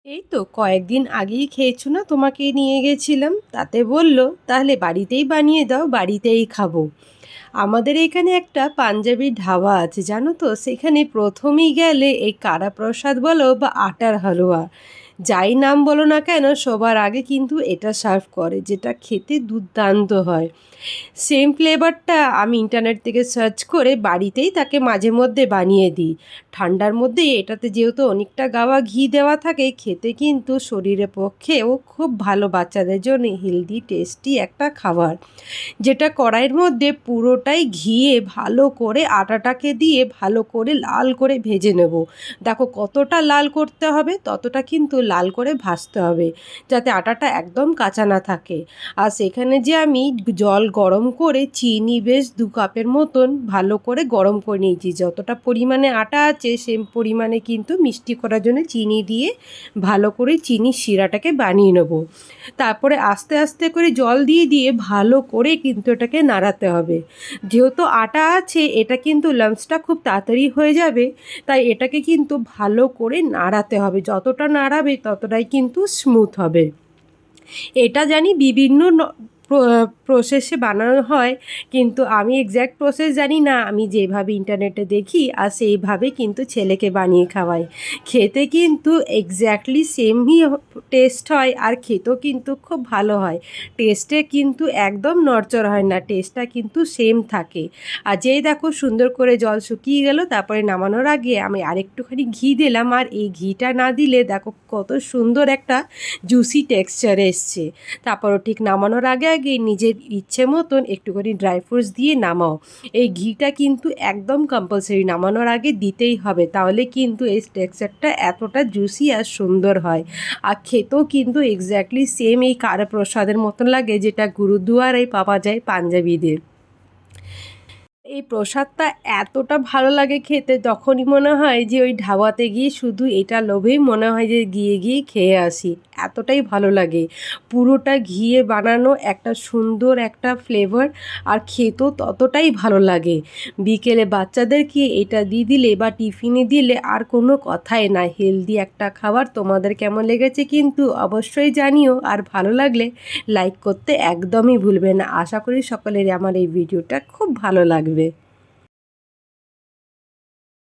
এই তো কয়েকদিন আগেই খেয়েছো না, তোমাকে নিয়ে গেছিলাম, তাতে বললো তাহলে বাড়িতেই বানিয়ে দাও, বাড়িতেই খাবো। আমাদের এখানে একটা পাঞ্জাবি ধাবা আছে জানো তো, সেখানে প্রথমেই গেলে এই কারা প্রসাদ বলো বা আটার হালুয়া, যাই নাম বলো না কেন, সবার আগে কিন্তু এটা সার্ভ করে, যেটা খেতে দুর্দান্ত হয়। সেম ফ্লেভারটা আমি ইন্টারনেট থেকে সার্চ করে বাড়িতেই তাকে মাঝে মধ্যে বানিয়ে দিই। ঠান্ডার মধ্যে এটাতে যেহেতু অনেকটা গাওয়া ঘি দেওয়া থাকে, খেতে কিন্তু শরীরের পক্ষেও খুব ভালো, বাচ্চাদের জন্য হেলদি টেস্টি একটা খাবার। যেটা কড়াইয়ের মধ্যে পুরোটাই ঘিয়ে ভালো করে আটাটাকে দিয়ে ভালো করে লাল করে ভেজে নেব। দেখো কতটা লাল করতে হবে, ততটা কিন্তু লাল করে ভাজতে হবে, যাতে আটাটা একদম কাঁচা না থাকে। আর সেখানে যে আমি জল গরম করে চিনি বেশ 2 কাপের মতন ভালো করে গরম করে নিয়েছি, যতটা পরিমাণে আটা আছে সেম পরিমাণে কিন্তু মিষ্টি করার জন্য চিনি দিয়ে ভালো করে চিনির শিরাটাকে বানিয়ে নেব। তারপরে আস্তে আস্তে করে জল দিয়ে দিয়ে ভালো করে কিন্তু এটাকে নাড়াতে হবে। যেহেতু আটা আছে, এটা কিন্তু লাম্পসটা খুব তাড়াতাড়ি হয়ে যাবে, তাই এটাকে কিন্তু ভালো করে নাড়াতে হবে, যতটা নাড়াবে ততটাই কিন্তু স্মুথ হবে। এটা জানি বিভিন্ন প্রসেসে বানানো হয়, কিন্তু আমি এক্স্যাক্ট প্রসেস জানি না, আমি যেভাবে ইন্টারনেটে দেখি আর সেইভাবে কিন্তু ছেলেকে বানিয়ে খাওয়াই। খেতে কিন্তু এক্স্যাক্টলি সেমই টেস্ট হয়, আর খেতেও কিন্তু খুব ভালো হয়। টেস্টে কিন্তু একদম নড়চড় হয় না, টেস্টটা কিন্তু সেম থাকে। আর যেই দেখো সুন্দর করে জল শুকিয়ে গেল, তারপরে নামানোর আগে আমি আরেকটুখানি ঘি দিলাম, আর এই ঘিটা না দিলে দেখো কত সুন্দর একটা জুসি টেক্সচার এসছে। তারপরও ঠিক নামানোর আগে আগে নিজের ইচ্ছে মতন একটুখানি ড্রাই ফ্রুটস দিয়ে নামাও। এই ঘিটা কিন্তু একদম কম্পালসারি নামানোর আগে দিতেই হবে, তাহলে কিন্তু এই টেক্সচারটা এতটা জুসি আর সুন্দর হয়। আর খেতেও কিন্তু এক্স্যাক্টলি সেম এই কারা প্রসাদের মতন লাগে, যেটা গুরুদুয়ারায় পাওয়া যায় পাঞ্জাবিদের। এই প্রসাদটা এতটা ভালো লাগে খেতে, তখনই মনে হয় যে ওই ধাবাতে গিয়ে শুধু এটা লোভেই মনে হয় যে গিয়ে গিয়ে খেয়ে আসি, এতটাই ভালো লাগে। পুরোটা ঘিয়ে বানানো, একটা সুন্দর একটা ফ্লেভার, আর খেতেও ততটাই ভালো লাগে। বিকেলে বাচ্চাদেরকে এটা দিয়ে দিলে বা টিফিনে দিলে আর কোনো কথাই না, হেলদি একটা খাবার। তোমাদের কেমন লেগেছে কিন্তু অবশ্যই জানিও, আর ভালো লাগলে লাইক করতে একদমই ভুলবে না। আশা করি সকলেরই আমার এই ভিডিওটা খুব ভালো লাগবে।